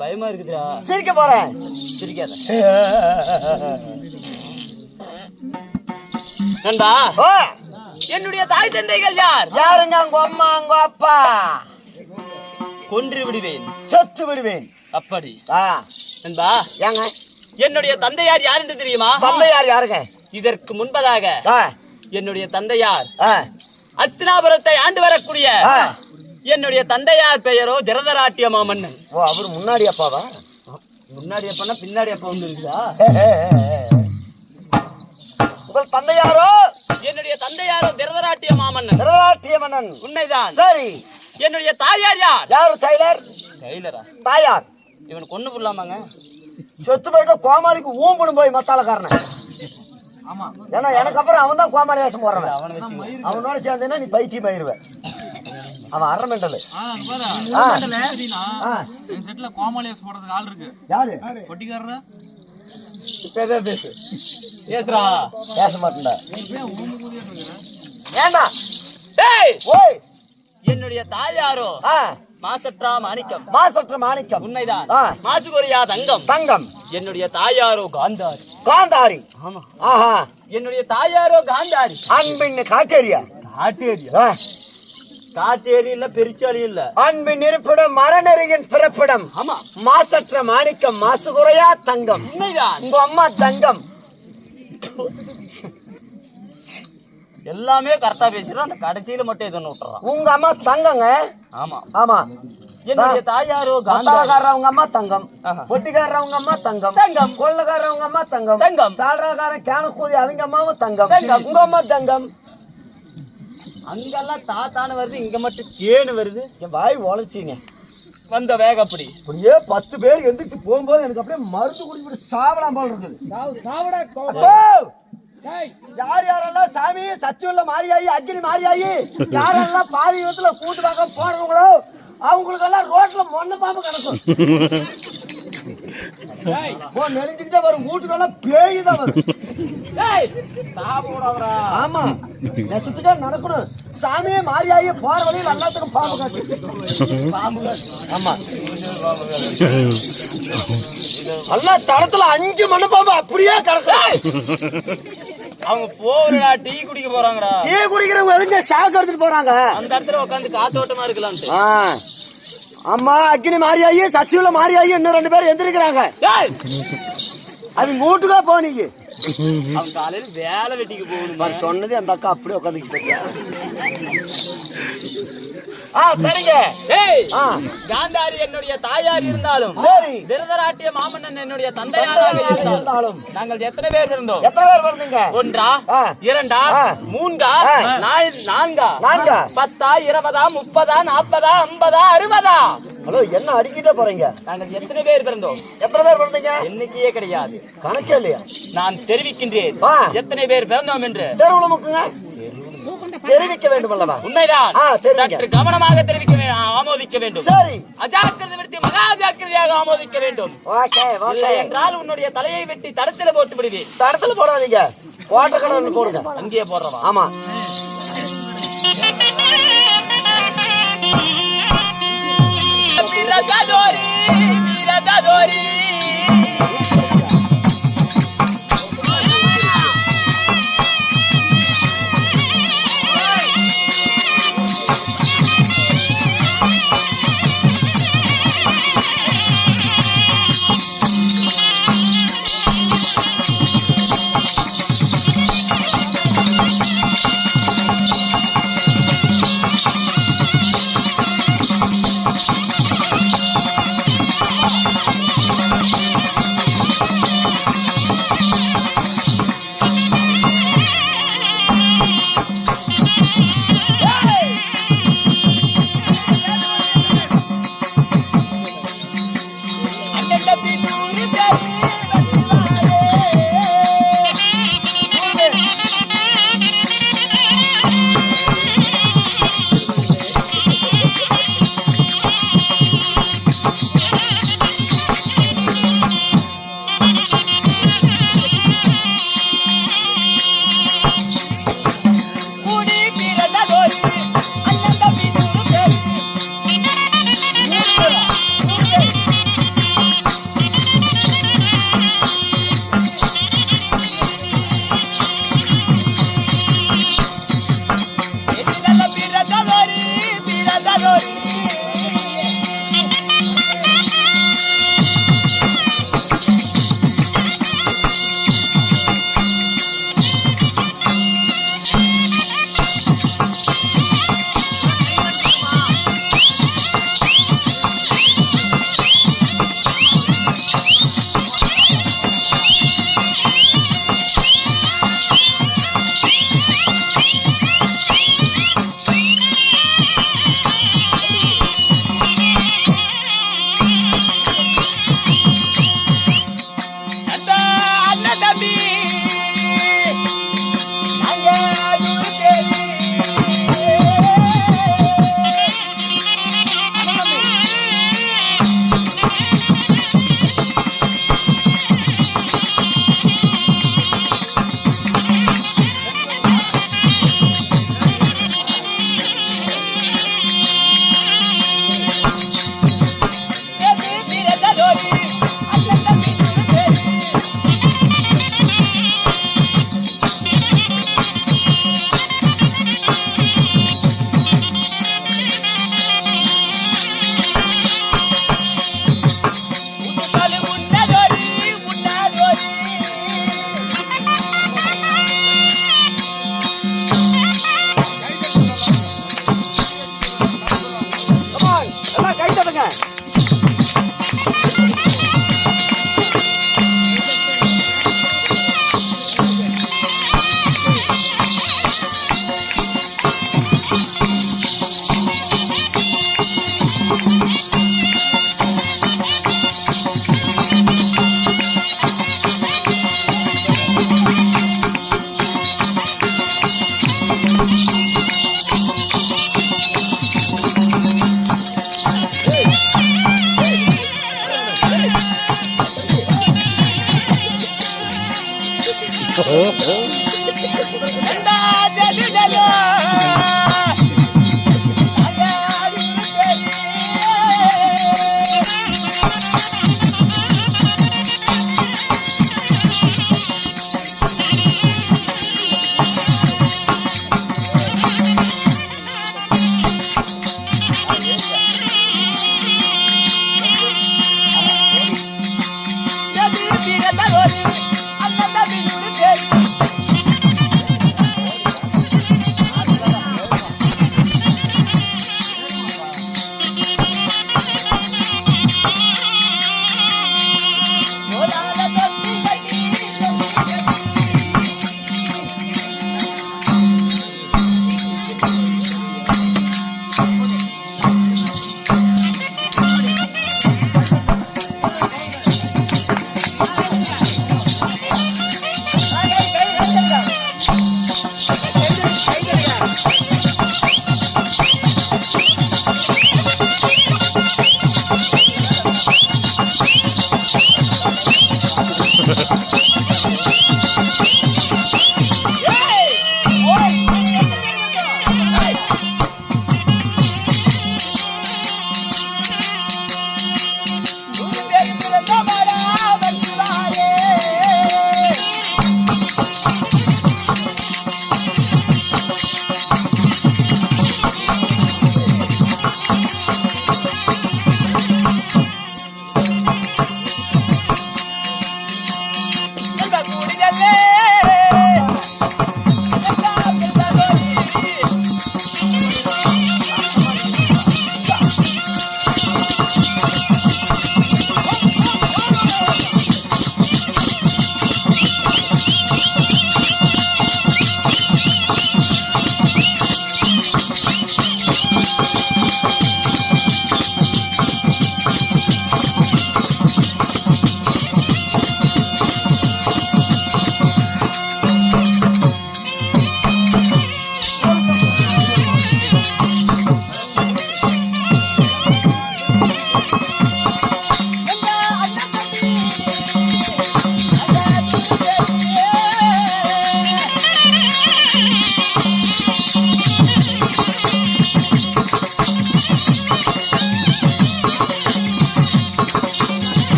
பயமா இருக்குதுடா. சிரிக்க போறேன். சிரிக்காத நண்பா. என்னுடைய தாய் தந்தைகள் யார்? யாருங்க? உங்க அம்மா, உங்க அப்பா. கொன்று விடுவேன், செத்து விடுவேன். அப்படி நண்பா. ஏங்க என்னுடைய தந்தையார் யார் என்று தெரியுமா? தந்தையார் யாருங்க? இதற்கு முன்பதாக என்னுடைய தந்தையார் அஸ்தினாபுரத்தை ஆண்டு வரக்கூடிய என்னுடைய தந்தையார் பெயரோ ஜரதராட்டிய மாமன்னன். ஓ, அவரு முன்னாடி அப்பாவா? முன்னாடி அப்பா பின்னாடி அப்பா வந்து இருக்குதா? உங்கள் தந்தையாரோ என்னுடைய என்னுடைய தந்தையாரோ திருதராட்டிய மாமன்னன். திருதராட்டிய மன்னன். உண்மைதான். சரி, என்னுடைய தாயார் யார்? யாரு டைலர்? டைலரா? தாயார் இவன் கொண்டு போடலாமாங்க? சொத்து போயிட்டு கோமாளிக்கு ஊம்பணும் போய் மத்தாளக்காரன. ஆமா, ஏன்னா எனக்கு அப்புறம் அவன் தான் கோமாளி வேஷம் போடுறவன். அவனோட சேர்ந்தேன்னா நீ பைத்தியம் ஆயிருவ. அவன் அரை மெண்டல். கோமாளி வேஷம் போடுறதுக்கு ஆள் இருக்கு. யாரு? கொட்டிக்காரரா? பேசு பேசுறா. பேச மாட்டேன்டா. ஏண்டா? டேய், ஓய், என்னுடைய தாயாரோ மாசற்றா மாணிக்கம். மாசற்ற மாணிக்கம். உண்மைதான். மாசுகொரியா தங்கம். தங்கம். என்னுடைய தாயாரோ காந்தாரி. காந்தாரி. ஆமா. ஆஹா. என்னுடைய தாயாரோ காந்தாரி. அன்பின் காட்டேரியா. காட்டேரியா? காட்டேரி இல்ல, பெருச்சாலி இல்ல. அன்பின் இருப்பிடம் மரநெறியின் பிறப்பிடம். ஆமா. மாசற்ற மாணிக்கம், மாசுகுறையா தங்கம். உண்மைதான். உங்க அம்மா தங்கம். எல்லாமே கரெக்டா பேசுறோம். அந்த கடைசியில மட்டும் எதுன்னு விட்டுறான். உங்க அம்மா தங்கங்க. ஆமா ஆமா. என்னுடைய தாயாரோ காந்தாரக்காரர் உங்க அம்மா தங்கம். பொட்டிக்காரர் உங்க அம்மா தங்கம். தங்கம். கொள்ளக்காரர் உங்க அம்மா தங்கம். தங்கம். சால்ராக்காரன் கேனக்கூதி அவங்க அம்மாவும் தங்கம். தங்கம். உங்க அம்மா தங்கம். அங்கெல்லாம் தாத்தானு வருது, இங்க மட்டும் தேனு வருது. என் வாய் உழைச்சிங்க வந்த வேக அப்படி. அப்படியே 10 பேர் எந்திரிச்சு போகும்போது எனக்கு அப்படியே மருந்து குடிக்கிட்டு சாவலாம் போல இருக்குது. யார் யாரெல்லாம் சாமி சச்சுவல்ல மாறியாயி, அக்னி மாறியாயி, யாரெல்லாம் பாதி விதத்துல கூட்டு பார்க்க போறவங்களோ அவங்களுக்கு எல்லாம் ரோட்ல மொன்ன பாம்பு கிடக்கும். நெருங்கிட்டே வரும் வீட்டுக்கெல்லாம் பேய் தான் வரும். ஆமா, நெசத்துக்கே நடக்கணும். சாமியே மாறியாயி போற வழியில் எல்லாத்துக்கும் பாம்பு காட்டு. ஆமா, எல்லா தடத்துல 5 மண்ணு பாம்பு அப்படியே கிடக்கும். அவங்க போறா டீ குடிக்க போறாங்கடா. டீ குடிக்கிறவங்க எதுங்க சாக்கு எடுத்துட்டு போறாங்க? அந்த இடத்துல உட்காந்து காத்தோட்டமா இருக்கலாம். அம்மா அக்னி மாறியாயி, சச்சுல மாறியாயி, இன்னும் 2 பேர் எந்திரிக்கிறாங்க. அது மூட்டுக்கா போனீங்க. அவங்க காலையில வேலை வெட்டிக்கு போகணும். சொன்னது அந்த அக்கா அப்படியே உட்காந்துக்கிட்டு. சரிங்க. காந்தாரி என்னுடைய தாயார் இருந்தாலும் சரி, திருதராட்டிய மாமன்னன் என்னுடைய தந்தையாராக இருந்தாலும் நாங்கள் எத்தனை பேர் இருந்தோம்? எத்தனை பேர் இருந்தீங்க? 1, 2, 3, 4, 10, 20, 30, 40, 50, 60. ஹலோ, என்ன அடிக்கிட்டே போறீங்க? நாங்கள் எத்தனை பேர் பிறந்தோம்? எத்தனை பேர் பிறந்தீங்க? எண்ணிக்கையே கிடையாது, கணக்கே இல்லையா? நான் தெரிவிக்கின்றேன் எத்தனை பேர் பிறந்தோம் என்று. தெருவுல முக்குங்க, தெரிவிக்க வேண்டும் அல்லவா? உண்மைதான். சற்று கவனமாக தெரிவிக்க ஆமோதிக்க வேண்டும். சரி, அஜாக்கிரதை விடுத்து மகா ஜாக்கிரதையாக ஆமோதிக்க வேண்டும். இல்லை என்றால் உன்னுடைய தலையை வெட்டி தடத்துல போட்டு விடுவேன். தடத்துல போடாதீங்க, ஓட்டக்கடை போடுங்க. அங்கேயே போடுறவா? ஆமா. வீரதாதோரி வீரதாதோரி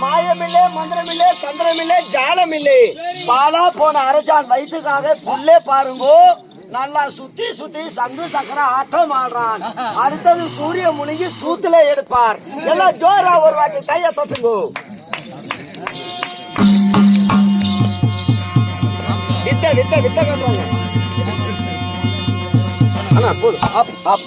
மாயமில்லை, மந்திரமில்லை, தந்திரமில்லை, ஜாலமில்லை. பாலா போன அரசான் வயிற்றுக்காக புல்லே பாருங்கோ. நல்லா சுத்தி சுத்தி சங்கு சக்கர ஆட்டம் ஆடுறான். அடுத்தது சூரிய முனிகி சூத்துல எடுப்பார். எல்லாம் ஜோரா ஒரு வாட்டி கைய தொட்டுங்கோ. வித்த வித்த வித்த கட்டுறாங்க. ஆனா போதும்.